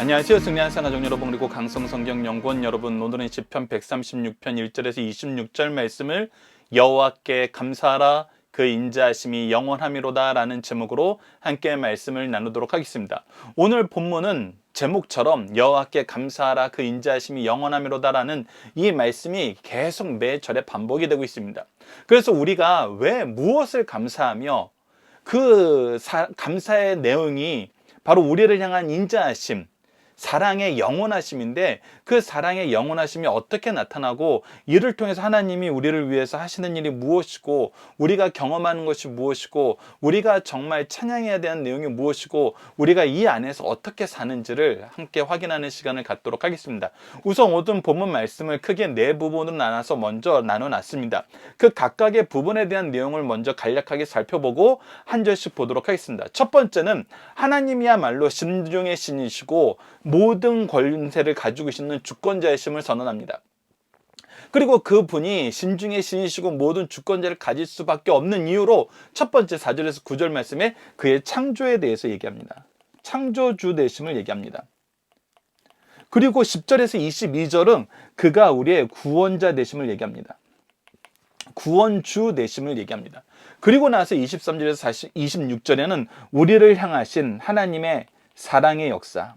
안녕하세요. 승리한 가족 여러분, 그리고 강성성경연구원 여러분, 오늘은 시편 136편 1절에서 26절 말씀을 여호와께 감사하라 그 인자하심이 영원하미로다 라는 제목으로 함께 말씀을 나누도록 하겠습니다. 오늘 본문은 제목처럼 여호와께 감사하라 그 인자하심이 영원하미로다 라는 이 말씀이 계속 매 절에 반복이 되고 있습니다. 그래서 우리가 왜 무엇을 감사하며 그 감사의 내용이 바로 우리를 향한 인자하심, 사랑의 영원하심인데, 그 사랑의 영원하심이 어떻게 나타나고 이를 통해서 하나님이 우리를 위해서 하시는 일이 무엇이고, 우리가 경험하는 것이 무엇이고, 우리가 정말 찬양해야 되는 내용이 무엇이고, 우리가 이 안에서 어떻게 사는지를 함께 확인하는 시간을 갖도록 하겠습니다. 우선 오늘 본문 말씀을 크게 네 부분으로 나눠서 먼저 나눠놨습니다. 그 각각의 부분에 대한 내용을 먼저 간략하게 살펴보고 한 절씩 보도록 하겠습니다. 첫 번째는 하나님이야말로 신중의 신이시고 모든 권세를 가지고 계시는 주권자이심을 선언합니다. 그리고 그분이 신중의 신이시고 모든 주권자를 가질 수밖에 없는 이유로 첫 번째 4절에서 9절 말씀에 그의 창조에 대해서 얘기합니다. 창조주 되심을 얘기합니다. 그리고 10절에서 22절은 그가 우리의 구원자 되심을 얘기합니다. 구원주 되심을 얘기합니다. 그리고 나서 23절에서 26절에는 우리를 향하신 하나님의 사랑의 역사,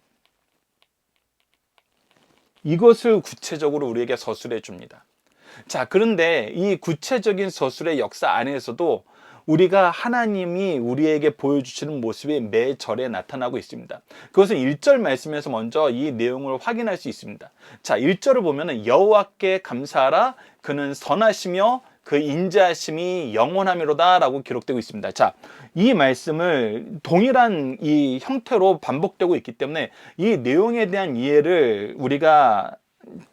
이것을 구체적으로 우리에게 서술해 줍니다. 자, 그런데 이 구체적인 서술의 역사 안에서도 우리가 하나님이 우리에게 보여주시는 모습이 매 절에 나타나고 있습니다. 그것은 1절 말씀에서 먼저 이 내용을 확인할 수 있습니다. 자, 1절을 보면 여호와께 감사하라 그는 선하시며 그 인자하심이 영원하미로다 라고 기록되고 있습니다. 자, 이 말씀을 동일한 이 형태로 반복되고 있기 때문에 이 내용에 대한 이해를 우리가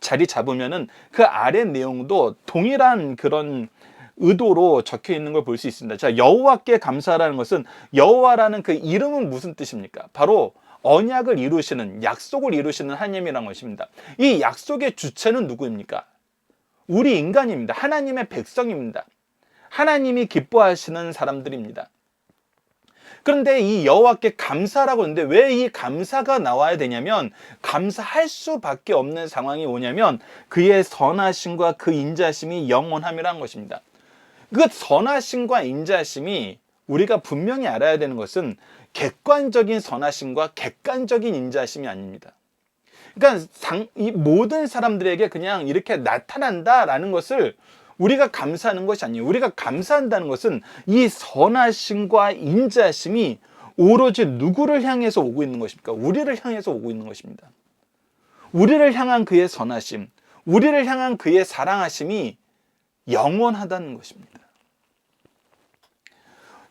자리 잡으면은 그 아래 내용도 동일한 그런 의도로 적혀 있는 걸 볼 수 있습니다. 자, 여호와께 감사하라는 것은, 여호와라는 그 이름은 무슨 뜻입니까? 바로 언약을 이루시는, 약속을 이루시는 하나님이라는 것입니다. 이 약속의 주체는 누구입니까? 우리 인간입니다. 하나님의 백성입니다. 하나님이 기뻐하시는 사람들입니다. 그런데 이 여호와께 감사라고 하는데 왜 이 감사가 나와야 되냐면, 감사할 수밖에 없는 상황이 오냐면 그의 선하심과 그 인자심이 영원함이라는 것입니다. 그 선하심과 인자심이 우리가 분명히 알아야 되는 것은 객관적인 선하심과 객관적인 인자심이 아닙니다. 그러니까 이 모든 사람들에게 그냥 이렇게 나타난다라는 것을 우리가 감사하는 것이 아니에요. 우리가 감사한다는 것은 이 선하심과 인자심이 오로지 누구를 향해서 오고 있는 것입니까? 우리를 향해서 오고 있는 것입니다. 우리를 향한 그의 선하심, 우리를 향한 그의 사랑하심이 영원하다는 것입니다.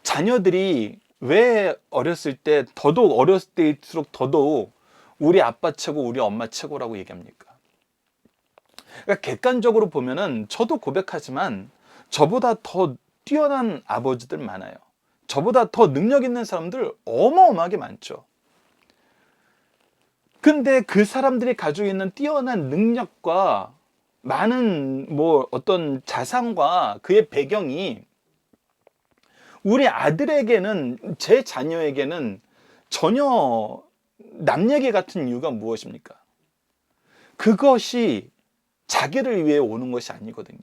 자녀들이 왜 어렸을 때, 더더욱 어렸을 때일수록 더더욱 우리 아빠 최고, 우리 엄마 최고라고 얘기합니까? 그러니까 객관적으로 보면은 저도 고백하지만 저보다 더 뛰어난 아버지들 많아요. 저보다 더 능력 있는 사람들 어마어마하게 많죠. 근데 그 사람들이 가지고 있는 뛰어난 능력과 많은 어떤 자산과 그의 배경이 우리 아들에게는, 제 자녀에게는 전혀 남 얘기 같은 이유가 무엇입니까? 그것이 자기를 위해 오는 것이 아니거든요.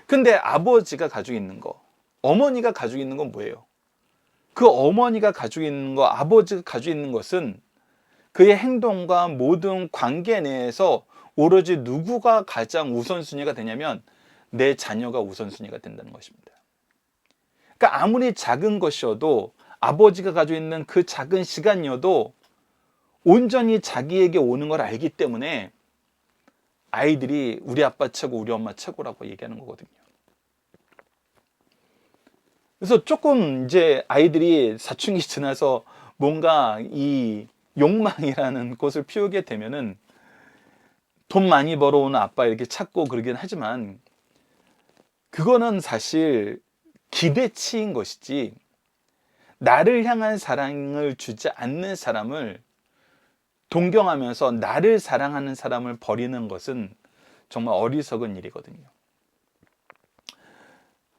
근데 아버지가 가지고 있는 거, 어머니가 가지고 있는 건 뭐예요? 그 어머니가 가지고 있는 거, 아버지가 가지고 있는 것은 그의 행동과 모든 관계 내에서 오로지 누구가 가장 우선순위가 되냐면 내 자녀가 우선순위가 된다는 것입니다. 그러니까 아무리 작은 것이어도, 아버지가 가지고 있는 그 작은 시간이어도 온전히 자기에게 오는 걸 알기 때문에 아이들이 우리 아빠 최고, 우리 엄마 최고라고 얘기하는 거거든요. 그래서 조금 이제 아이들이 사춘기 지나서 뭔가 이 욕망이라는 꽃을 피우게 되면은 돈 많이 벌어오는 아빠 이렇게 찾고 그러긴 하지만, 그거는 사실 기대치인 것이지, 나를 향한 사랑을 주지 않는 사람을 동경하면서 나를 사랑하는 사람을 버리는 것은 정말 어리석은 일이거든요.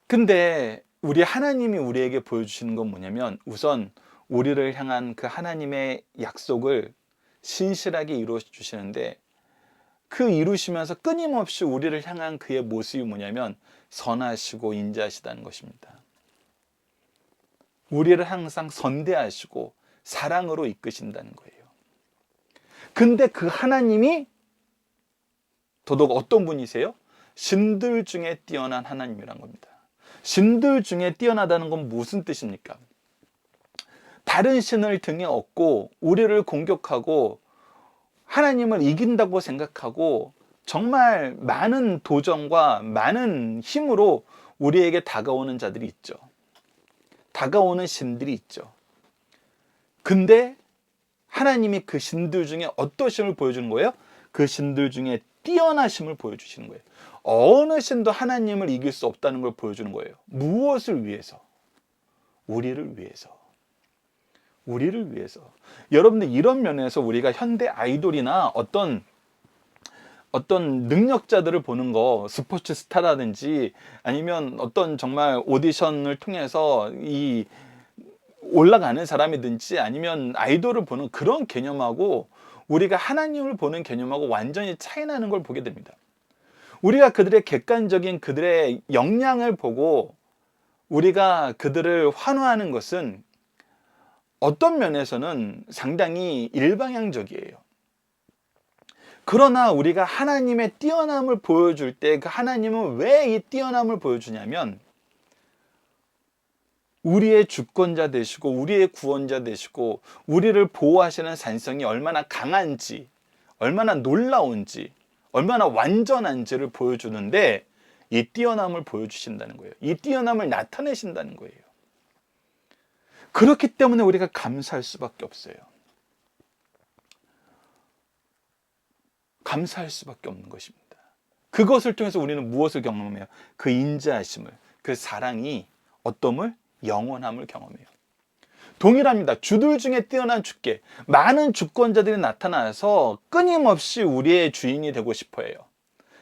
근데 우리 하나님이 우리에게 보여주시는 건 뭐냐면, 우선 우리를 향한 그 하나님의 약속을 신실하게 이루어 주시는데, 그 이루시면서 끊임없이 우리를 향한 그의 모습이 뭐냐면 선하시고 인자하시다는 것입니다. 우리를 항상 선대하시고 사랑으로 이끄신다는 거예요. 근데 그 하나님이 더더욱 어떤 분이세요? 신들 중에 뛰어난 하나님이란 겁니다. 신들 중에 뛰어나다는 건 무슨 뜻입니까? 다른 신을 등에 업고 우리를 공격하고 하나님을 이긴다고 생각하고 정말 많은 도전과 많은 힘으로 우리에게 다가오는 자들이 있죠. 다가오는 신들이 있죠. 근데 하나님이 그 신들 중에 어떠심을 보여주는 거예요? 그 신들 중에 뛰어나심을 보여주시는 거예요. 어느 신도 하나님을 이길 수 없다는 걸 보여주는 거예요. 무엇을 위해서? 우리를 위해서. 우리를 위해서. 여러분들, 이런 면에서 우리가 현대 아이돌이나 어떤 능력자들을 보는 거, 스포츠 스타라든지 아니면 어떤 정말 오디션을 통해서 이 올라가는 사람이든지 아니면 아이돌을 보는 그런 개념하고 우리가 하나님을 보는 개념하고 완전히 차이 나는 걸 보게 됩니다. 우리가 그들의 객관적인 그들의 역량을 보고 우리가 그들을 환호하는 것은 어떤 면에서는 상당히 일방향적이에요. 그러나 우리가 하나님의 뛰어남을 보여줄 때 그 하나님은 왜 이 뛰어남을 보여주냐면 우리의 주권자 되시고 우리의 구원자 되시고 우리를 보호하시는 산성이 얼마나 강한지, 얼마나 놀라운지, 얼마나 완전한지를 보여주는데 이 뛰어남을 보여주신다는 거예요. 이 뛰어남을 나타내신다는 거예요. 그렇기 때문에 우리가 감사할 수밖에 없어요. 감사할 수밖에 없는 것입니다. 그것을 통해서 우리는 무엇을 경험해요? 그 인자하심을, 그 사랑이 어떤을? 영원함을 경험해요. 동일합니다. 주들 중에 뛰어난 주께 많은 주권자들이 나타나서 끊임없이 우리의 주인이 되고 싶어 해요.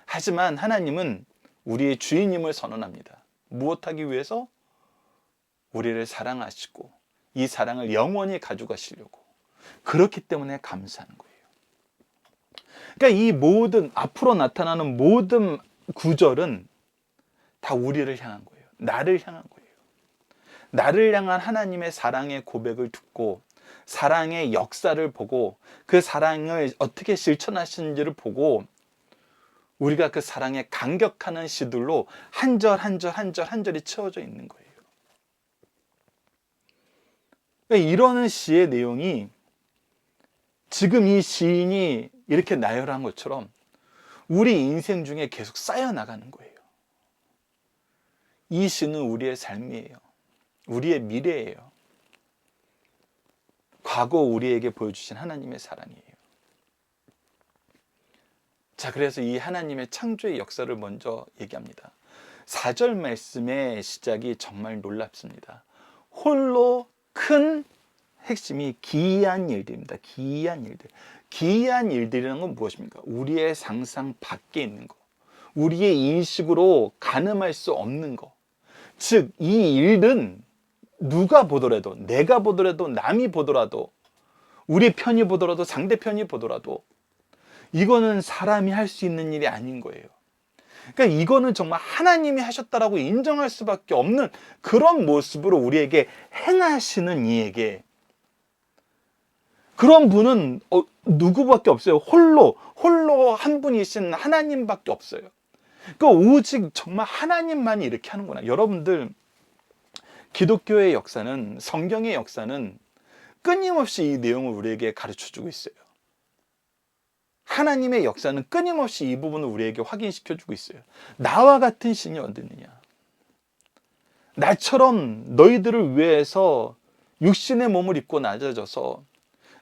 하지만 하나님은 우리의 주인임을 선언합니다. 무엇하기 위해서? 우리를 사랑하시고 이 사랑을 영원히 가져가시려고. 그렇기 때문에 감사하는 거예요. 그러니까 이 모든 앞으로 나타나는 모든 구절은 다 우리를 향한 거예요. 나를 향한 거예요. 나를 향한 하나님의 사랑의 고백을 듣고 사랑의 역사를 보고 그 사랑을 어떻게 실천하시는지를 보고 우리가 그 사랑에 감격하는 시들로 한 절 한 절 한 절 한 절이 채워져 있는 거예요. 그러니까 이러는 시의 내용이 지금 이 시인이 이렇게 나열한 것처럼 우리 인생 중에 계속 쌓여나가는 거예요. 이 시는 우리의 삶이에요. 우리의 미래예요. 과거 우리에게 보여주신 하나님의 사랑이에요. 자, 그래서 이 하나님의 창조의 역사를 먼저 얘기합니다. 4절 말씀의 시작이 정말 놀랍습니다. 홀로 큰 핵심이 기이한 일들입니다. 기이한 일들. 기이한 일들이라는 건 무엇입니까? 우리의 상상 밖에 있는 거. 우리의 인식으로 가늠할 수 없는 거. 즉, 이 일은 누가 보더라도, 내가 보더라도, 남이 보더라도, 우리 편이 보더라도, 상대편이 보더라도 이거는 사람이 할 수 있는 일이 아닌 거예요. 그러니까 이거는 정말 하나님이 하셨다라고 인정할 수밖에 없는 그런 모습으로 우리에게 행하시는 이에게, 그런 분은 누구밖에 없어요. 홀로 한 분이신 하나님밖에 없어요. 그러니까 오직 정말 하나님만이 이렇게 하는구나. 여러분들, 기독교의 역사는, 성경의 역사는 끊임없이 이 내용을 우리에게 가르쳐주고 있어요. 하나님의 역사는 끊임없이 이 부분을 우리에게 확인시켜주고 있어요. 나와 같은 신이 어디 있느냐? 나처럼 너희들을 위해서 육신의 몸을 입고 낮아져서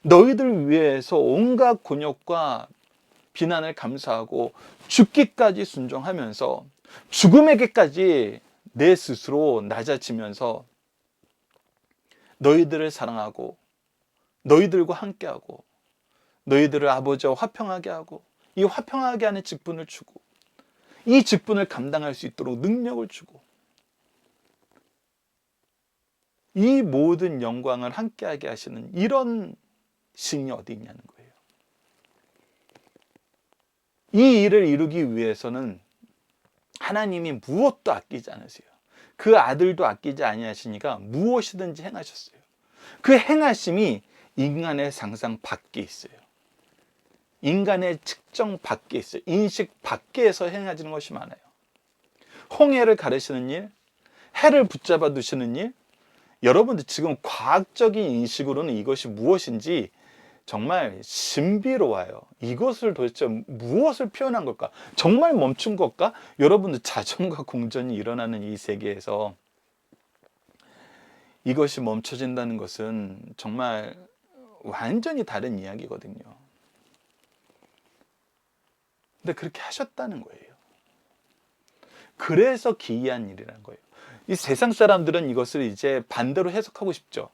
너희들을 위해서 온갖 곤욕과 비난을 감수하고 죽기까지 순종하면서 죽음에게까지 내 스스로 낮아지면서 너희들을 사랑하고 너희들과 함께하고 너희들을 아버지와 화평하게 하고 이 화평하게 하는 직분을 주고 이 직분을 감당할 수 있도록 능력을 주고 이 모든 영광을 함께하게 하시는 이런 신이 어디 있냐는 거예요. 이 일을 이루기 위해서는 하나님이 무엇도 아끼지 않으세요. 그 아들도 아끼지 아니하시니까 무엇이든지 행하셨어요. 그 행하심이 인간의 상상 밖에 있어요. 인간의 측정 밖에 있어요. 인식 밖에서 행하지는 것이 많아요. 홍해를 가르시는 일, 해를 붙잡아 두시는 일, 여러분들 지금 과학적인 인식으로는 이것이 무엇인지 정말 신비로워요. 이것을 도대체 무엇을 표현한 걸까? 정말 멈춘 걸까? 여러분들 자전과 공전이 일어나는 이 세계에서 이것이 멈춰진다는 것은 정말 완전히 다른 이야기거든요. 근데 그렇게 하셨다는 거예요. 그래서 기이한 일이라는 거예요. 이 세상 사람들은 이것을 이제 반대로 해석하고 싶죠.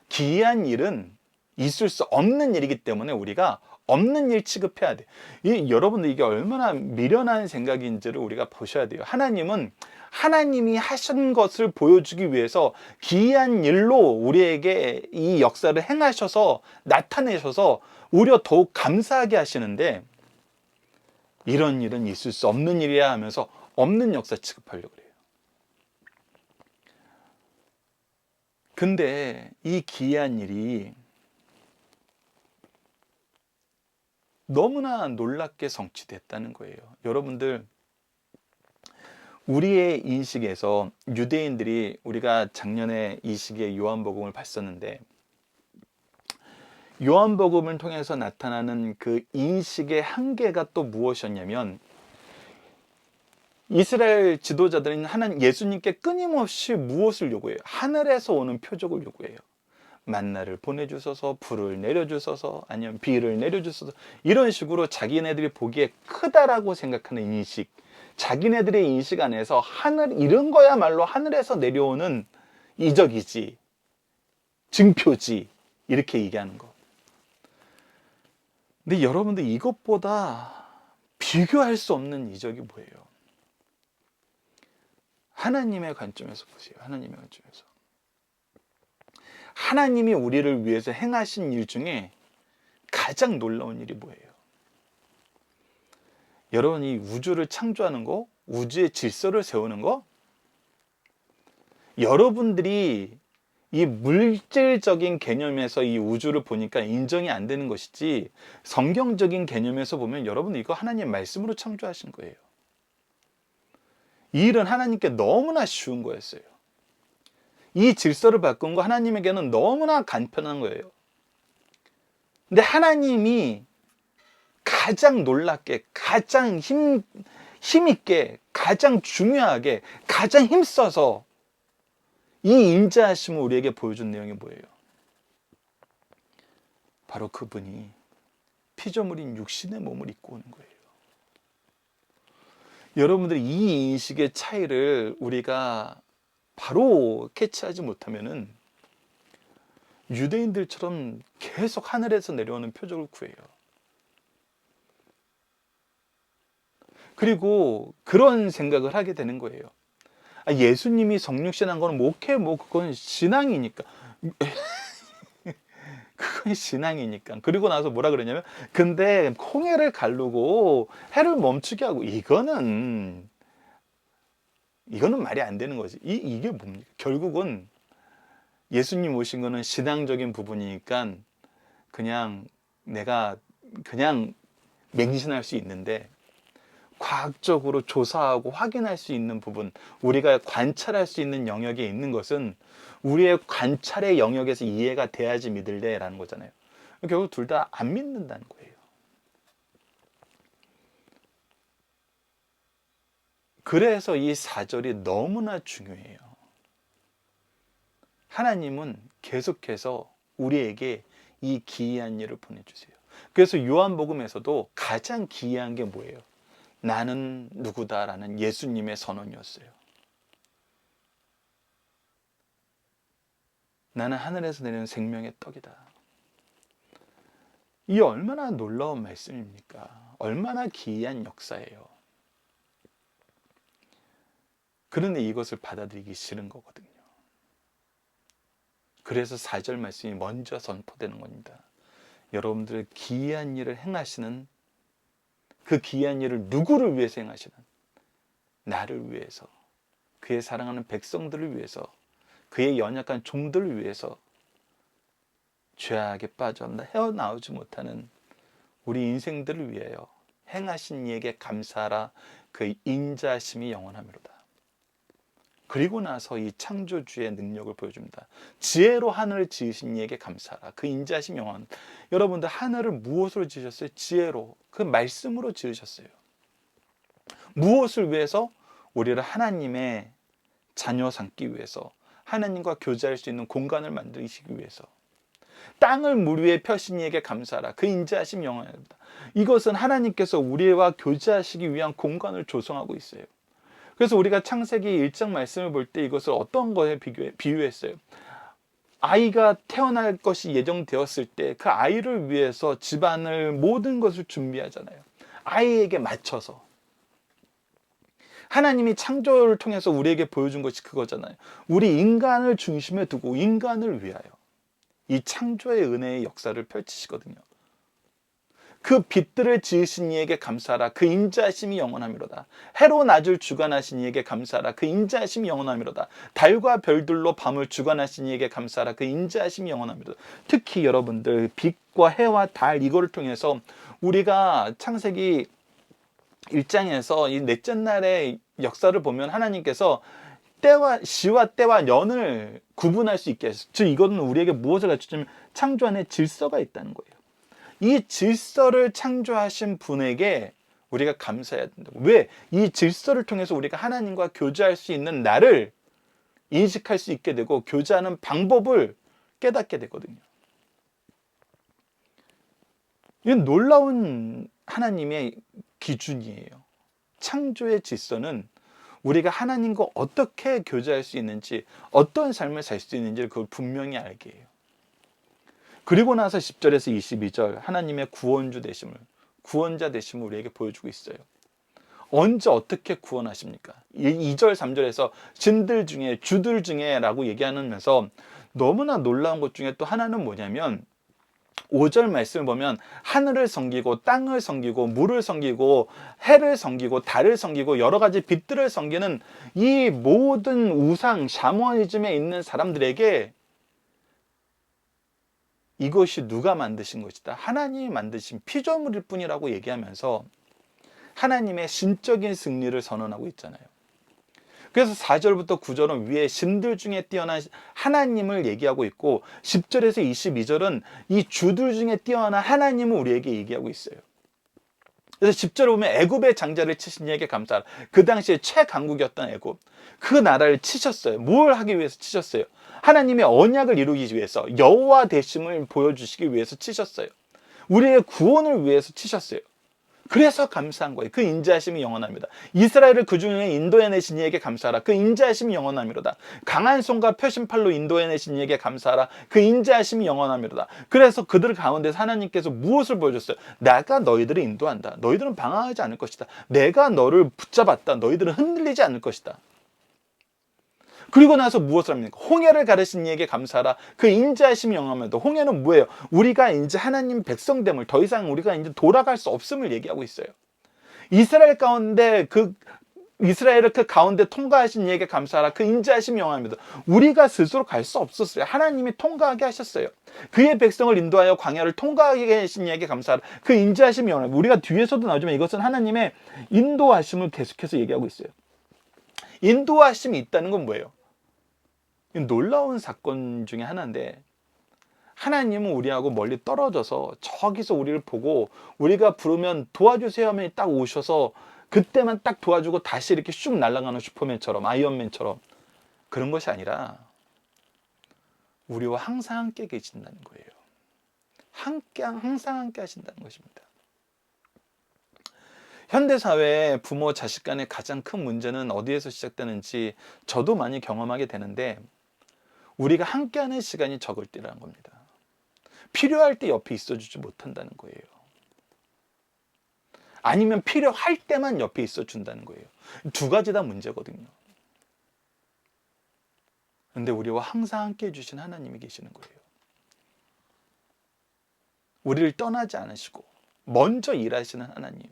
기이한 일은 있을 수 없는 일이기 때문에 우리가 없는 일 취급해야 돼. 여러분들 이게 얼마나 미련한 생각인지를 우리가 보셔야 돼요. 하나님은 하나님이 하신 것을 보여주기 위해서 기이한 일로 우리에게 이 역사를 행하셔서 나타내셔서 오히려 더욱 감사하게 하시는데, 이런 일은 있을 수 없는 일이야 하면서 없는 역사 취급하려고 그래요. 근데 이 기이한 일이 너무나 놀랍게 성취됐다는 거예요. 여러분들, 우리의 인식에서 유대인들이, 우리가 작년에 이 시기에 요한복음을 봤었는데, 요한복음을 통해서 나타나는 그 인식의 한계가 또 무엇이었냐면, 이스라엘 지도자들은 하나님 예수님께 끊임없이 무엇을 요구해요? 하늘에서 오는 표적을 요구해요. 만나를 보내주소서, 불을 내려주소서, 아니면 비를 내려주소서, 이런 식으로 자기네들이 보기에 크다라고 생각하는 인식, 자기네들의 인식 안에서 하늘, 이런 거야말로 하늘에서 내려오는 이적이지, 증표지, 이렇게 얘기하는 거. 근데 여러분들, 이것보다 비교할 수 없는 이적이 뭐예요? 하나님의 관점에서 보세요. 하나님의 관점에서. 하나님이 우리를 위해서 행하신 일 중에 가장 놀라운 일이 뭐예요? 여러분, 이 우주를 창조하는 거, 우주의 질서를 세우는 거, 여러분들이 이 물질적인 개념에서 이 우주를 보니까 인정이 안 되는 것이지, 성경적인 개념에서 보면 여러분들 이거 하나님 말씀으로 창조하신 거예요. 이 일은 하나님께 너무나 쉬운 거였어요. 이 질서를 바꾼 거 하나님에게는 너무나 간편한 거예요. 근데 하나님이 가장 놀랍게, 가장 힘있게, 가장 중요하게, 가장 힘써서 이 인자하심을 우리에게 보여준 내용이 뭐예요? 바로 그분이 피조물인 육신의 몸을 입고 오는 거예요. 여러분들이 이 인식의 차이를 우리가 바로 캐치하지 못하면은 유대인들처럼 계속 하늘에서 내려오는 표적을 구해요. 그리고 그런 생각을 하게 되는 거예요. 예수님이 성육신한 거는 그건 신앙이니까. 그건 신앙이니까. 그리고 나서 뭐라 그러냐면, 근데 홍해를 가르고 해를 멈추게 하고, 이거는 말이 안 되는 거지. 이게 뭡니까? 결국은 예수님 오신 거는 신앙적인 부분이니까 그냥 내가 그냥 맹신할 수 있는데, 과학적으로 조사하고 확인할 수 있는 부분, 우리가 관찰할 수 있는 영역에 있는 것은 우리의 관찰의 영역에서 이해가 돼야지 믿을래라는 거잖아요. 결국 둘 다 안 믿는다는 거예요. 그래서 이 4절이 너무나 중요해요. 하나님은 계속해서 우리에게 이 기이한 일을 보내주세요. 그래서 요한복음에서도 가장 기이한 게 뭐예요? 나는 누구다라는 예수님의 선언이었어요. 나는 하늘에서 내리는 생명의 떡이다. 이 얼마나 놀라운 말씀입니까? 얼마나 기이한 역사예요. 그런데 이것을 받아들이기 싫은 거거든요. 그래서 4절 말씀이 먼저 선포되는 겁니다. 여러분들의 기이한 일을 행하시는 그 귀한 일을 누구를 위해서 행하시는? 나를 위해서, 그의 사랑하는 백성들을 위해서, 그의 연약한 종들을 위해서, 죄악에 빠져 헤어나오지 못하는 우리 인생들을 위하여 행하신 이에게 감사하라. 그 인자심이 영원하미로다. 그리고 나서 이 창조주의 능력을 보여줍니다. 지혜로 하늘을 지으신 이에게 감사하라. 그 인자심 영원. 여러분들 하늘을 무엇으로 지으셨어요? 지혜로, 그 말씀으로 지으셨어요. 무엇을 위해서? 우리를 하나님의 자녀 삼기 위해서, 하나님과 교제할 수 있는 공간을 만드시기 위해서. 땅을 물 위에 펴신 이에게 감사하라. 그 인자하심 영원하다. 이것은 하나님께서 우리와 교제하시기 위한 공간을 조성하고 있어요. 그래서 우리가 창세기 1장 말씀을 볼 때 이것을 어떤 거에 비유했어요? 아이가 태어날 것이 예정되었을 때 그 아이를 위해서 집안을 모든 것을 준비하잖아요. 아이에게 맞춰서. 하나님이 창조를 통해서 우리에게 보여준 것이 그거잖아요. 우리 인간을 중심에 두고 인간을 위하여 이 창조의 은혜의 역사를 펼치시거든요. 그 빛들을 지으신 이에게 감사하라. 그 인자하심이 영원하미로다. 해로 낮을 주관하신 이에게 감사하라. 그 인자하심이 영원하미로다. 달과 별들로 밤을 주관하신 이에게 감사하라. 그 인자하심이 영원하미로다. 특히 여러분들 빛과 해와 달 이거를 통해서 우리가 창세기 1장에서 이 넷째 날의 역사를 보면 하나님께서 시와 때와 년을 구분할 수 있게 하셨어요. 즉 이거는 우리에게 무엇을 가르쳐주냐면 창조 안에 질서가 있다는 거예요. 이 질서를 창조하신 분에게 우리가 감사해야 된다고. 왜? 이 질서를 통해서 우리가 하나님과 교제할 수 있는 나를 인식할 수 있게 되고 교제하는 방법을 깨닫게 되거든요. 이건 놀라운 하나님의 기준이에요. 창조의 질서는 우리가 하나님과 어떻게 교제할 수 있는지, 어떤 삶을 살 수 있는지를 그걸 분명히 알게 해요. 그리고 나서 10절에서 22절 하나님의 구원주 되심을, 구원자 되심을 우리에게 보여주고 있어요. 언제 어떻게 구원하십니까? 2절 3절에서 신들 중에 주들 중에 라고 얘기하면서 너무나 놀라운 것 중에 또 하나는 뭐냐면 5절 말씀을 보면 하늘을 섬기고 땅을 섬기고 물을 섬기고 해를 섬기고 달을 섬기고 여러 가지 빛들을 섬기는 이 모든 우상 샤머니즘에 있는 사람들에게 이것이 누가 만드신 것이다. 하나님이 만드신 피조물일 뿐이라고 얘기하면서 하나님의 신적인 승리를 선언하고 있잖아요. 그래서 4절부터 9절은 위에 신들 중에 뛰어난 하나님을 얘기하고 있고 10절에서 22절은 이 주들 중에 뛰어난 하나님을 우리에게 얘기하고 있어요. 그래서 10절에 보면 애굽의 장자를 치신 이에게 감사하라. 그 당시에 최강국이었던 애굽. 그 나라를 치셨어요. 뭘 하기 위해서 치셨어요? 하나님의 언약을 이루기 위해서, 여호와 되심을 보여주시기 위해서 치셨어요. 우리의 구원을 위해서 치셨어요. 그래서 감사한 거예요. 그 인자하심이 영원합니다. 이스라엘을 그 중에 인도해내신 이에게 감사하라. 그 인자하심이 영원합니다. 강한 손과 표심팔로 인도해내신 이에게 감사하라. 그 인자하심이 영원합니다. 그래서 그들 가운데서 하나님께서 무엇을 보여줬어요? 내가 너희들을 인도한다. 너희들은 방황하지 않을 것이다. 내가 너를 붙잡았다. 너희들은 흔들리지 않을 것이다. 그리고 나서 무엇을 합니까? 홍해를 가르신 이에게 감사하라. 그 인자하심이 영원합니다. 홍해는 뭐예요? 우리가 이제 하나님 백성됨을, 더 이상 우리가 이제 돌아갈 수 없음을 얘기하고 있어요. 이스라엘 가운데 이스라엘을 그 가운데 통과하신 이에게 감사하라. 그 인자하심이 영원합니다. 우리가 스스로 갈 수 없었어요. 하나님이 통과하게 하셨어요. 그의 백성을 인도하여 광야를 통과하게 하신 이에게 감사하라. 그 인자하심이 영원합니다. 우리가 뒤에서도 나오지만 이것은 하나님의 인도하심을 계속해서 얘기하고 있어요. 인도하심이 있다는 건 뭐예요? 놀라운 사건 중에 하나인데 하나님은 우리하고 멀리 떨어져서 저기서 우리를 보고 우리가 부르면 도와주세요 하면 딱 오셔서 그때만 딱 도와주고 다시 이렇게 슉 날아가는 슈퍼맨처럼, 아이언맨처럼, 그런 것이 아니라 우리와 항상 함께 계신다는 거예요. 항상 함께 하신다는 것입니다. 현대사회의 부모 자식 간의 가장 큰 문제는 어디에서 시작되는지 저도 많이 경험하게 되는데 우리가 함께하는 시간이 적을 때라는 겁니다. 필요할 때 옆에 있어주지 못한다는 거예요. 아니면 필요할 때만 옆에 있어준다는 거예요. 두 가지 다 문제거든요. 그런데 우리와 항상 함께 해주신 하나님이 계시는 거예요. 우리를 떠나지 않으시고 먼저 일하시는 하나님.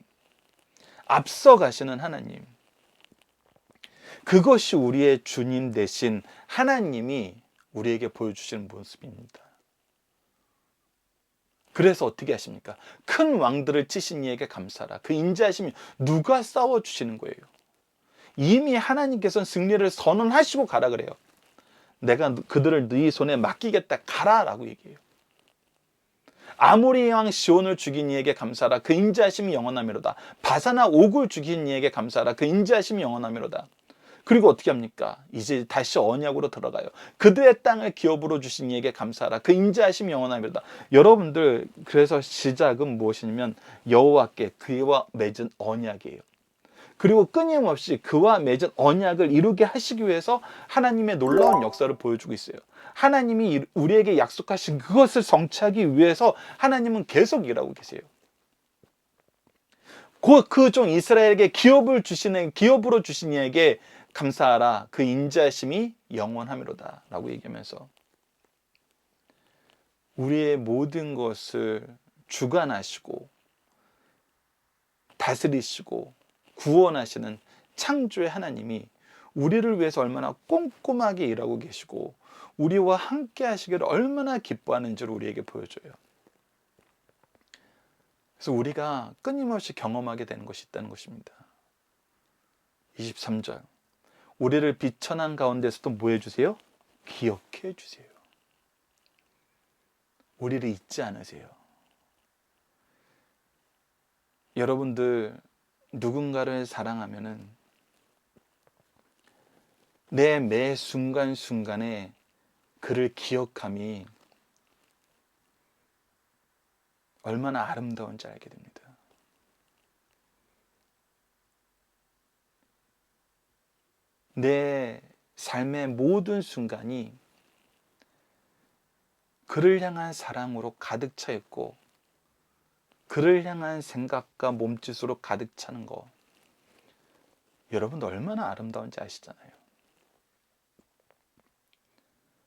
앞서가시는 하나님, 그것이 우리의 주님 되신 하나님이 우리에게 보여주시는 모습입니다. 그래서 어떻게 하십니까? 큰 왕들을 치신 이에게 감사라. 그 인자하심이 누가 싸워주시는 거예요? 이미 하나님께서는 승리를 선언하시고 가라 그래요. 내가 그들을 네 손에 맡기겠다, 가라라고 얘기해요. 아모리 왕 시온을 죽인 이에게 감사라. 그 인자하심이 영원하미로다. 바사나 옥을 죽인 이에게 감사라. 그 인자하심이 영원하미로다. 그리고 어떻게 합니까? 이제 다시 언약으로 들어가요. 그들의 땅을 기업으로 주신 이에게 감사하라. 그 인자하심이 영원하미로다. 여러분들, 그래서 시작은 무엇이냐면 여호와께 그와 맺은 언약이에요. 그리고 끊임없이 그와 맺은 언약을 이루게 하시기 위해서 하나님의 놀라운 역사를 보여주고 있어요. 하나님이 우리에게 약속하신 그것을 성취하기 위해서 하나님은 계속 일하고 계세요. 그 종 이스라엘에게 기업으로 주신 이에게 감사하라. 그 인자심이 영원하미로다 라고 얘기하면서 우리의 모든 것을 주관하시고 다스리시고 구원하시는 창조의 하나님이 우리를 위해서 얼마나 꼼꼼하게 일하고 계시고 우리와 함께 하시기를 얼마나 기뻐하는지를 우리에게 보여줘요. 그래서 우리가 끊임없이 경험하게 되는 것이 있다는 것입니다. 23절, 우리를 비천한 가운데서도 뭐 해주세요? 기억해 주세요. 우리를 잊지 않으세요. 여러분들 누군가를 사랑하면은 내 매 순간순간에 그를 기억함이 얼마나 아름다운지 알게 됩니다. 내 삶의 모든 순간이 그를 향한 사랑으로 가득 차 있고 그를 향한 생각과 몸짓으로 가득 차는 거, 여러분도 얼마나 아름다운지 아시잖아요.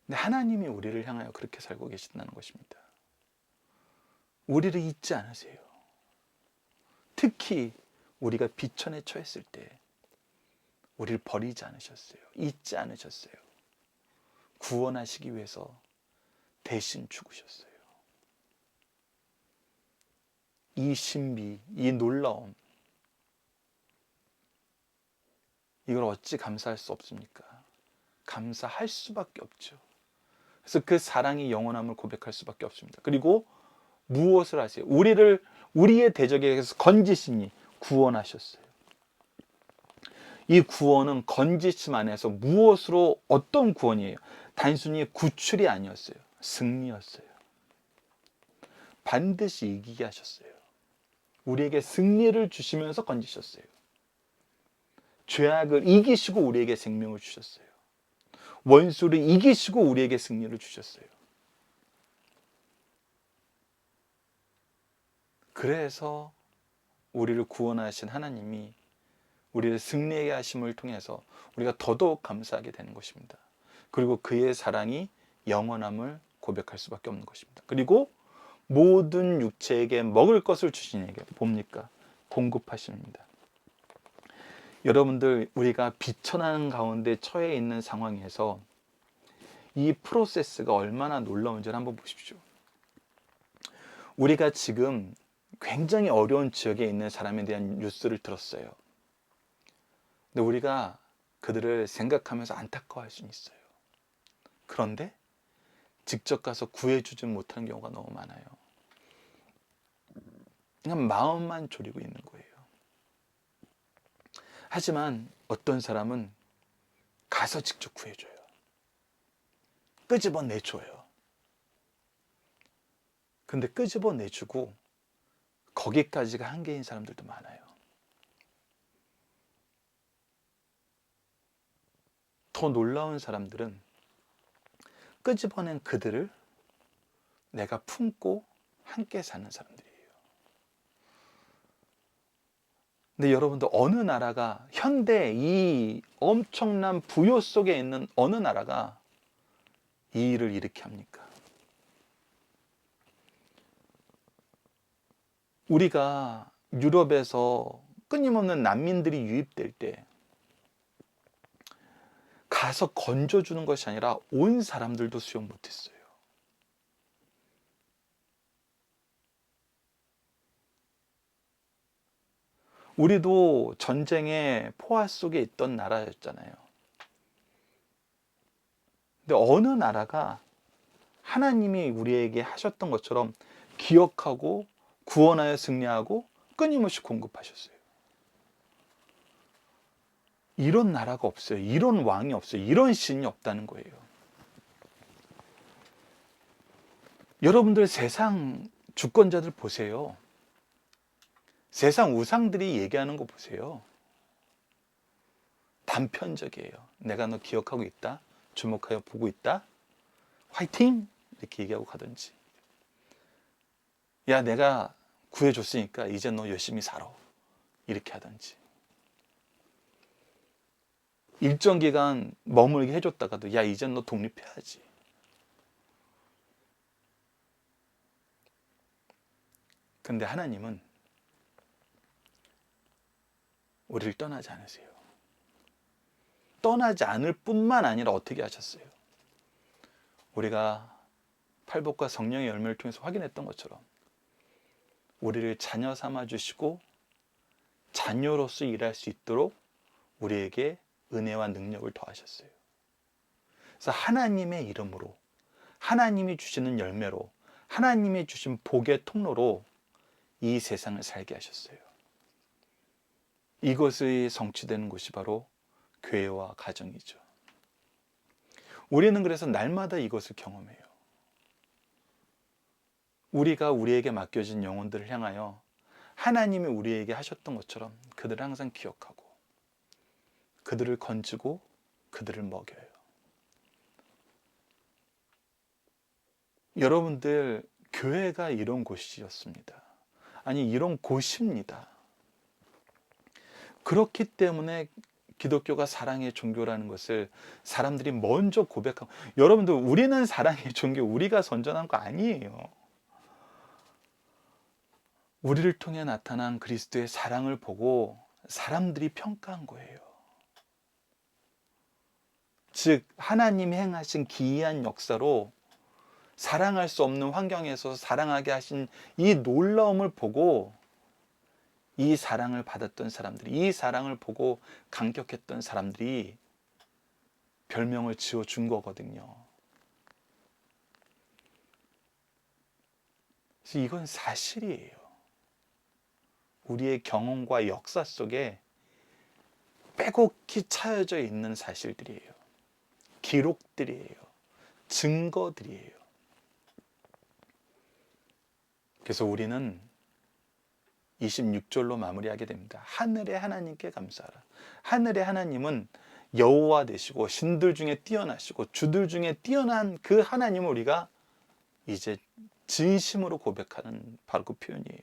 근데 하나님이 우리를 향하여 그렇게 살고 계신다는 것입니다. 우리를 잊지 않으세요. 특히 우리가 비천에 처했을 때 우리를 버리지 않으셨어요. 잊지 않으셨어요. 구원하시기 위해서 대신 죽으셨어요. 이 신비, 이 놀라움, 이걸 어찌 감사할 수 없습니까? 감사할 수밖에 없죠. 그래서 그 사랑이 영원함을 고백할 수밖에 없습니다. 그리고 무엇을 하세요? 우리의 대적에게서 건지시니 구원하셨어요. 이 구원은 건지심 안에서 무엇으로, 어떤 구원이에요? 단순히 구출이 아니었어요. 승리였어요. 반드시 이기게 하셨어요. 우리에게 승리를 주시면서 건지셨어요. 죄악을 이기시고 우리에게 생명을 주셨어요. 원수를 이기시고 우리에게 승리를 주셨어요. 그래서 우리를 구원하신 하나님이 우리를 승리하게 하심을 통해서 우리가 더더욱 감사하게 되는 것입니다. 그리고 그의 사랑이 영원함을 고백할 수밖에 없는 것입니다. 그리고 모든 육체에게 먹을 것을 주신 이에게 뭡니까? 공급하십니다. 여러분들, 우리가 비천하는 가운데 처해 있는 상황에서 이 프로세스가 얼마나 놀라운지를 한번 보십시오. 우리가 지금 굉장히 어려운 지역에 있는 사람에 대한 뉴스를 들었어요. 근데 우리가 그들을 생각하면서 안타까워할 수는 있어요. 그런데 직접 가서 구해주지 못하는 경우가 너무 많아요. 그냥 마음만 졸이고 있는 거예요. 하지만 어떤 사람은 가서 직접 구해줘요. 끄집어내줘요. 근데 끄집어내주고 거기까지가 한계인 사람들도 많아요. 더 놀라운 사람들은 끄집어낸 그들을 내가 품고 함께 사는 사람들이에요. 근데 여러분들, 어느 나라가, 현대 이 엄청난 부요 속에 있는 어느 나라가 이 일을 이렇게 합니까? 우리가 유럽에서 끊임없는 난민들이 유입될 때 가서 건져주는 것이 아니라 온 사람들도 수용 못했어요. 우리도 전쟁의 포화 속에 있던 나라였잖아요. 근데 어느 나라가 하나님이 우리에게 하셨던 것처럼 기억하고 구원하여 승리하고 끊임없이 공급하셨어요. 이런 나라가 없어요. 이런 왕이 없어요. 이런 신이 없다는 거예요. 여러분들 세상 주권자들 보세요. 세상 우상들이 얘기하는 거 보세요. 단편적이에요. 내가 너 기억하고 있다. 주목하여 보고 있다. 화이팅! 이렇게 얘기하고 가든지. 야, 내가 구해줬으니까 이제 너 열심히 살아. 이렇게 하든지. 일정 기간 머물게 해줬다가도 야, 이제 너 독립해야지. 근데 하나님은 우리를 떠나지 않으세요. 떠나지 않을 뿐만 아니라 어떻게 하셨어요? 우리가 팔복과 성령의 열매를 통해서 확인했던 것처럼 우리를 자녀 삼아 주시고 자녀로서 일할 수 있도록 우리에게 은혜와 능력을 더하셨어요. 그래서 하나님의 이름으로, 하나님이 주시는 열매로, 하나님이 주신 복의 통로로 이 세상을 살게 하셨어요. 이것이 성취되는 곳이 바로 교회와 가정이죠. 우리는 그래서 날마다 이것을 경험해요. 우리가 우리에게 맡겨진 영혼들을 향하여 하나님이 우리에게 하셨던 것처럼 그들을 항상 기억하고 그들을 건지고 그들을 먹여요. 여러분들, 교회가 이런 곳이었습니다. 아니, 이런 곳입니다. 그렇기 때문에 기독교가 사랑의 종교라는 것을 사람들이 먼저 고백하고, 여러분들, 우리는 사랑의 종교, 우리가 선전한 거 아니에요. 우리를 통해 나타난 그리스도의 사랑을 보고 사람들이 평가한 거예요. 즉, 하나님이 행하신 기이한 역사로 사랑할 수 없는 환경에서 사랑하게 하신 이 놀라움을 보고 이 사랑을 받았던 사람들이, 이 사랑을 보고 감격했던 사람들이 별명을 지어준 거거든요. 그래서 이건 사실이에요. 우리의 경험과 역사 속에 빼곡히 차여져 있는 사실들이에요. 기록들이에요. 증거들이에요. 그래서 우리는 26절로 마무리하게 됩니다. 하늘의 하나님께 감사하라. 하늘의 하나님은 여호와 되시고 신들 중에 뛰어나시고 주들 중에 뛰어난 그 하나님을 우리가 이제 진심으로 고백하는 바로 그 표현이에요.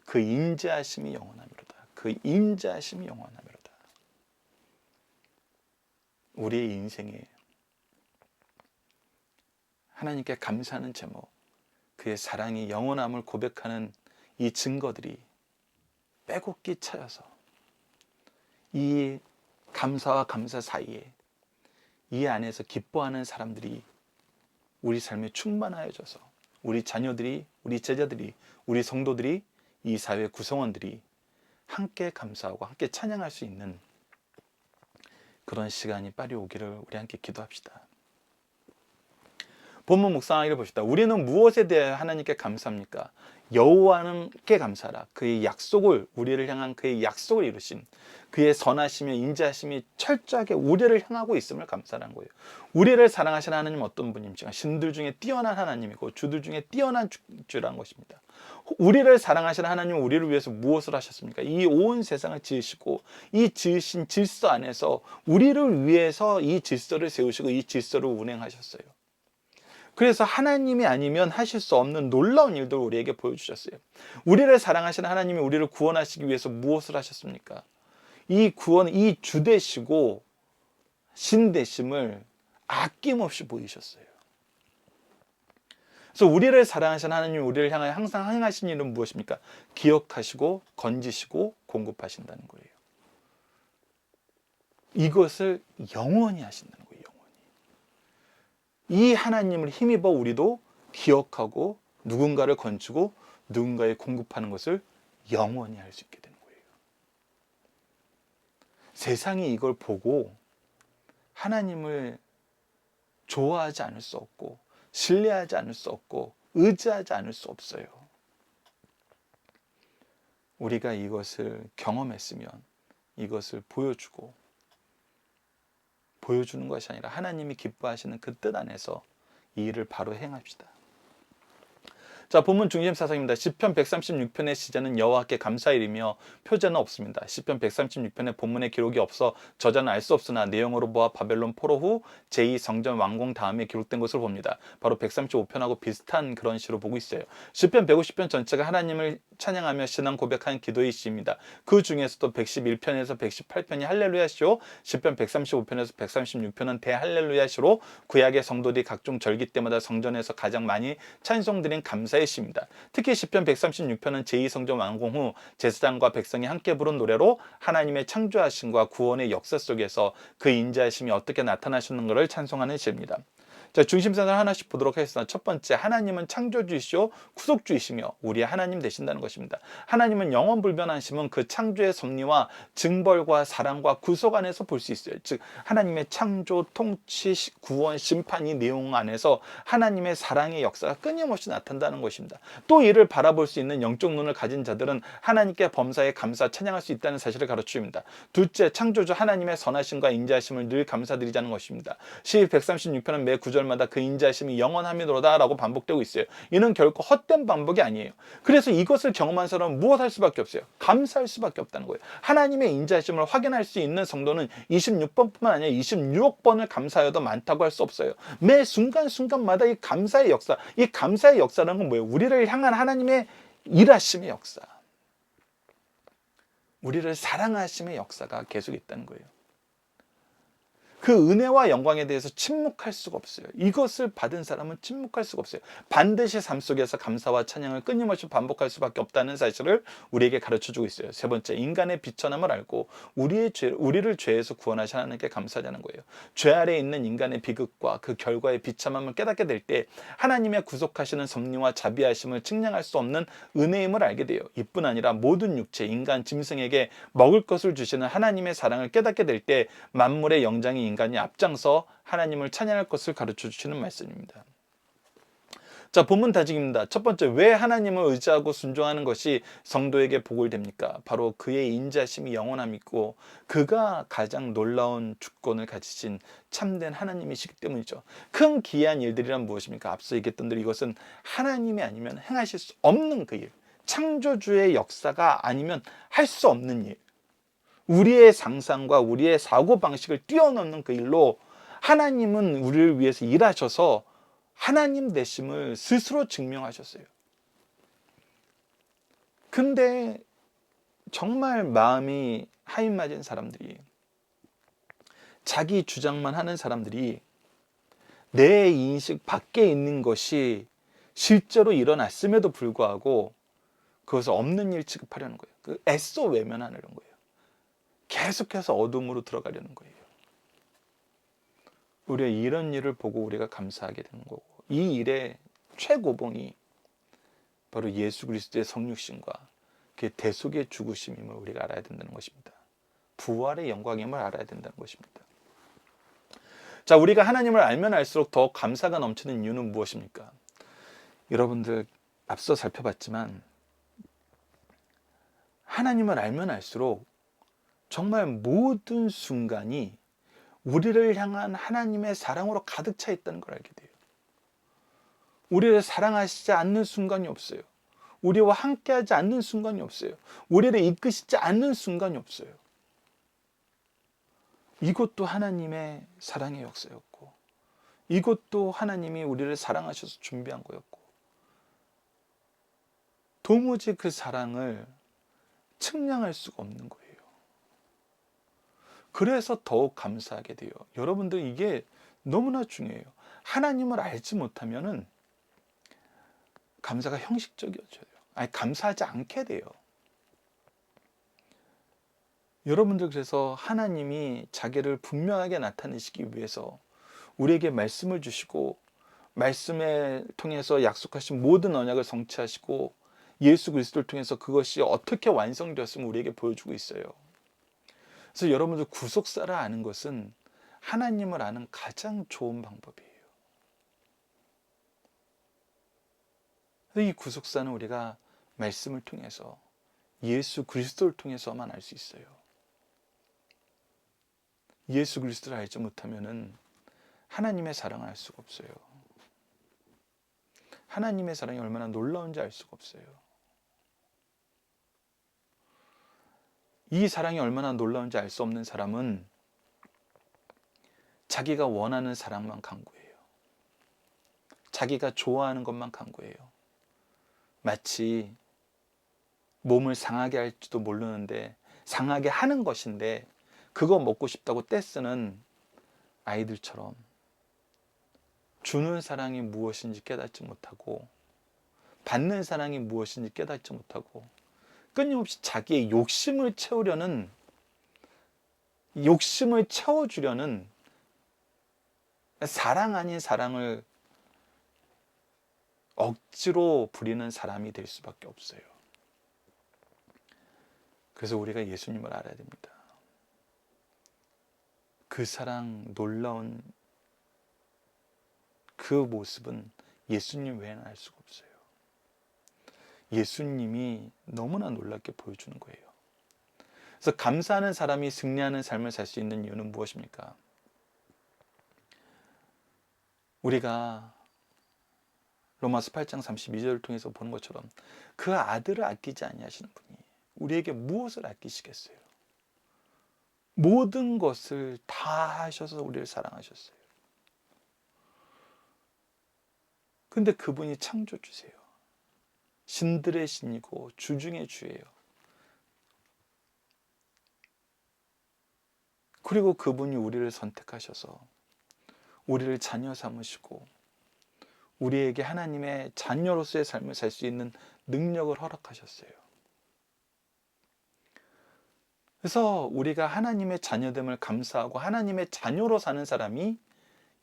그 인자하심이 영원하미로다. 그 인자하심이 영원하미로다. 우리의 인생에 하나님께 감사하는 제목, 그의 사랑이 영원함을 고백하는 이 증거들이 빼곡히 차여서 이 감사와 감사 사이에 이 안에서 기뻐하는 사람들이 우리 삶에 충만하여져서 우리 자녀들이, 우리 제자들이, 우리 성도들이, 이 사회 구성원들이 함께 감사하고 함께 찬양할 수 있는 그런 시간이 빨리 오기를 우리 함께 기도합시다. 본문 묵상하기를 봅시다. 우리는 무엇에 대해 하나님께 감사합니까? 여호와께 감사하라. 그의 약속을, 우리를 향한 그의 약속을 이루신 그의 선하심이, 인자하심이 철저하게 우리를 향하고 있음을 감사하는 거예요. 우리를 사랑하시는 하나님은 어떤 분입니까? 신들 중에 뛰어난 하나님이고 주들 중에 뛰어난 주라는 것입니다. 우리를 사랑하시는 하나님은 우리를 위해서 무엇을 하셨습니까? 이 온 세상을 지으시고 이 지으신 질서 안에서 우리를 위해서 이 질서를 세우시고 이 질서를 운행하셨어요. 그래서 하나님이 아니면 하실 수 없는 놀라운 일들을 우리에게 보여주셨어요. 우리를 사랑하시는 하나님이 우리를 구원하시기 위해서 무엇을 하셨습니까? 이 구원, 이 주 되시고 신 되심을 아낌없이 보이셨어요. 그래서 우리를 사랑하시는 하나님이 우리를 향하여 항상 행하신 일은 무엇입니까? 기억하시고 건지시고 공급하신다는 거예요. 이것을 영원히 하신다는 거예요. 영원히. 이 하나님을 힘입어 우리도 기억하고 누군가를 건지고 누군가에 공급하는 것을 영원히 할 수 있게 되는 거예요. 세상이 이걸 보고 하나님을 좋아하지 않을 수 없고 신뢰하지 않을 수 없고 의지하지 않을 수 없어요. 우리가 이것을 경험했으면 이것을 보여주는 것이 아니라 하나님이 기뻐하시는 그 뜻 안에서 이 일을 바로 행합시다. 자, 본문 중심 사상입니다. 시편 136편의 시제는 여호와께 감사일이며 표제는 없습니다. 시편 136편의 본문의 기록이 없어 저자는 알 수 없으나 내용으로 보아 바벨론 포로 후 제2성전 완공 다음에 기록된 것을 봅니다. 바로 135편하고 비슷한 그런 시로 보고 있어요. 시편 150편 전체가 하나님을 찬양하며 신앙 고백한 기도의 시입니다. 그 중에서도 111편에서 118편이 할렐루야 시요, 시편 135편에서 136편은 대할렐루야 시로 구약의 성도들이 각종 절기 때마다 성전에서 가장 많이 찬송드린 감사의 시입니다. 특히 시편 136편은 제2성전 완공 후 제사장과 백성이 함께 부른 노래로 하나님의 창조하심과 구원의 역사 속에서 그 인자하심이 어떻게 나타나셨는가를 찬송하는 시입니다. 자, 중심선을 하나씩 보도록 하겠습니다. 첫 번째, 하나님은 창조주이시오 구속주이시며 우리의 하나님 되신다는 것입니다. 하나님은 영원불변하심은 그 창조의 섭리와 징벌과 사랑과 구속 안에서 볼 수 있어요. 즉 하나님의 창조, 통치, 구원, 심판 이 내용 안에서 하나님의 사랑의 역사가 끊임없이 나타난다는 것입니다. 또 이를 바라볼 수 있는 영적 눈을 가진 자들은 하나님께 범사에 감사, 찬양할 수 있다는 사실을 가르쳐줍니다. 둘째, 창조주 하나님의 선하심과 인자하심을 늘 감사드리자는 것입니다. 시 136편은 매 구절마다 그 인자하심이 영원함이로다 라고 반복되고 있어요. 이는 결코 헛된 반복이 아니에요. 그래서 이것을 경험한 사람은 무엇할 수밖에 없어요? 감사할 수밖에 없다는 거예요. 하나님의 인자하심을 확인할 수 있는 성도는 26번뿐만 아니라 26억 번을 감사해도 많다고 할 수 없어요. 매 순간순간마다 이 감사의 역사, 이 감사의 역사라는 건 뭐예요? 우리를 향한 하나님의 일하심의 역사, 우리를 사랑하심의 역사가 계속 있다는 거예요. 그 은혜와 영광에 대해서 침묵할 수가 없어요. 이것을 받은 사람은 침묵할 수가 없어요. 반드시 삶 속에서 감사와 찬양을 끊임없이 반복할 수밖에 없다는 사실을 우리에게 가르쳐주고 있어요. 세 번째, 인간의 비천함을 알고 우리를 죄에서 구원하신 하나님께 감사하자는 거예요. 죄 아래에 있는 인간의 비극과 그 결과의 비참함을 깨닫게 될 때 하나님의 구속하시는 섭리와 자비하심을 측량할 수 없는 은혜임을 알게 돼요. 이뿐 아니라 모든 육체, 인간, 짐승에게 먹을 것을 주시는 하나님의 사랑을 깨닫게 될 때 만물의 영장이 인간이 앞장서 하나님을 찬양할 것을 가르쳐 주시는 말씀입니다. 자, 본문 다짐입니다. 첫 번째, 왜 하나님을 의지하고 순종하는 것이 성도에게 복을 됩니까? 바로 그의 인자심이 영원함이고 그가 가장 놀라운 주권을 가지신 참된 하나님이시기 때문이죠. 큰 기이한 일들이란 무엇입니까? 앞서 얘기했던 대로 이것은 하나님이 아니면 행하실 수 없는 그 일, 창조주의 역사가 아니면 할 수 없는 일, 우리의 상상과 우리의 사고방식을 뛰어넘는 그 일로 하나님은 우리를 위해서 일하셔서 하나님 되심을 스스로 증명하셨어요. 근데 정말 마음이 하인맞은 사람들이, 자기 주장만 하는 사람들이 내 인식 밖에 있는 것이 실제로 일어났음에도 불구하고 그것을 없는 일 취급하려는 거예요. 애써 외면하려는 거예요. 계속해서 어둠으로 들어가려는 거예요. 우리가 이런 일을 보고 우리가 감사하게 되는 거고, 이 일의 최고봉이 바로 예수 그리스도의 성육신과 그의 대속의 죽으심임을 우리가 알아야 된다는 것입니다. 부활의 영광임을 알아야 된다는 것입니다. 자, 우리가 하나님을 알면 알수록 더 감사가 넘치는 이유는 무엇입니까? 여러분들 앞서 살펴봤지만 하나님을 알면 알수록 정말 모든 순간이 우리를 향한 하나님의 사랑으로 가득 차 있다는 걸 알게 돼요. 우리를 사랑하시지 않는 순간이 없어요. 우리와 함께하지 않는 순간이 없어요. 우리를 이끄시지 않는 순간이 없어요. 이것도 하나님의 사랑의 역사였고, 이것도 하나님이 우리를 사랑하셔서 준비한 거였고, 도무지 그 사랑을 측량할 수가 없는 거예요. 그래서 더욱 감사하게 돼요. 여러분들 이게 너무나 중요해요. 하나님을 알지 못하면은 감사가 형식적이어져요. 아니, 감사하지 않게 돼요. 여러분들, 그래서 하나님이 자기를 분명하게 나타내시기 위해서 우리에게 말씀을 주시고 말씀을 통해서 약속하신 모든 언약을 성취하시고 예수 그리스도를 통해서 그것이 어떻게 완성되었음을 우리에게 보여주고 있어요. 그래서 여러분들, 구속사를 아는 것은 하나님을 아는 가장 좋은 방법이에요. 이 구속사는 우리가 말씀을 통해서 예수 그리스도를 통해서만 알 수 있어요. 예수 그리스도를 알지 못하면은 하나님의 사랑을 알 수가 없어요. 하나님의 사랑이 얼마나 놀라운지 알 수가 없어요. 이 사랑이 얼마나 놀라운지 알 수 없는 사람은 자기가 원하는 사랑만 간구해요. 자기가 좋아하는 것만 간구해요. 마치 몸을 상하게 할지도 모르는데, 상하게 하는 것인데 그거 먹고 싶다고 떼쓰는 아이들처럼 주는 사랑이 무엇인지 깨닫지 못하고 받는 사랑이 무엇인지 깨닫지 못하고 끊임없이 자기의 욕심을 채우려는, 욕심을 채워주려는 사랑 아닌 사랑을 억지로 부리는 사람이 될 수밖에 없어요. 그래서 우리가 예수님을 알아야 됩니다. 그 사랑, 놀라운 그 모습은 예수님 외에는 알 수가 없어요. 예수님이 너무나 놀랍게 보여주는 거예요. 그래서 감사하는 사람이 승리하는 삶을 살 수 있는 이유는 무엇입니까? 우리가 로마서 8장 32절을 통해서 보는 것처럼 그 아들을 아끼지 아니하시는 분이 우리에게 무엇을 아끼시겠어요? 모든 것을 다 하셔서 우리를 사랑하셨어요. 근데 그분이 창조주세요. 신들의 신이고 주중의 주예요. 그리고 그분이 우리를 선택하셔서 우리를 자녀 삼으시고 우리에게 하나님의 자녀로서의 삶을 살 수 있는 능력을 허락하셨어요. 그래서 우리가 하나님의 자녀됨을 감사하고 하나님의 자녀로 사는 사람이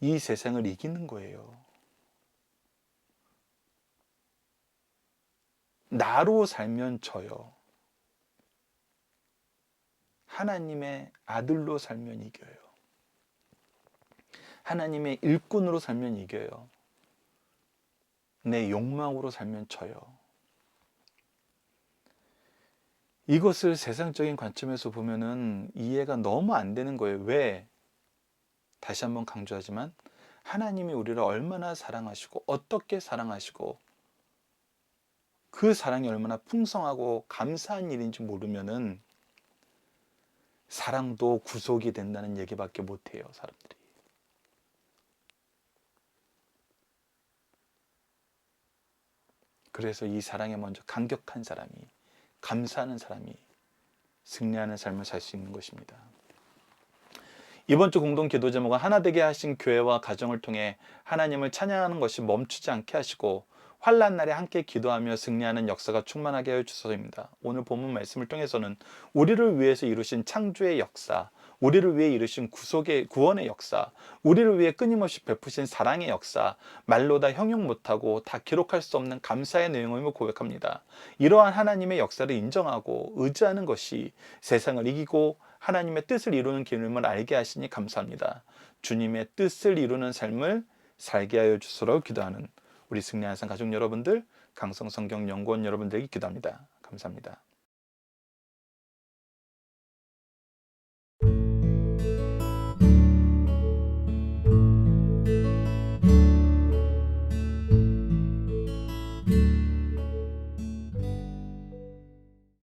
이 세상을 이기는 거예요. 나로 살면 져요. 하나님의 아들로 살면 이겨요. 하나님의 일꾼으로 살면 이겨요. 내 욕망으로 살면 져요. 이것을 세상적인 관점에서 보면은 이해가 너무 안 되는 거예요. 왜? 다시 한번 강조하지만 하나님이 우리를 얼마나 사랑하시고 어떻게 사랑하시고 그 사랑이 얼마나 풍성하고 감사한 일인지 모르면은 사랑도 구속이 된다는 얘기밖에 못해요, 사람들이. 그래서 이 사랑에 먼저 감격한 사람이, 감사하는 사람이 승리하는 삶을 살 수 있는 것입니다. 이번 주 공동 기도 제목은 하나 되게 하신 교회와 가정을 통해 하나님을 찬양하는 것이 멈추지 않게 하시고 환난 날에 함께 기도하며 승리하는 역사가 충만하게 하여 주소서입니다. 오늘 본문 말씀을 통해서는 우리를 위해서 이루신 창조의 역사, 우리를 위해 이루신 구원의 역사, 우리를 위해 끊임없이 베푸신 사랑의 역사, 말로 다 형용 못하고 다 기록할 수 없는 감사의 내용임을 고백합니다. 이러한 하나님의 역사를 인정하고 의지하는 것이 세상을 이기고 하나님의 뜻을 이루는 길임을 알게 하시니 감사합니다. 주님의 뜻을 이루는 삶을 살게 하여 주소서 기도하는 우리 승리하는 가족 여러분들, 강성성경연구원 여러분들에게 기도합니다. 감사합니다.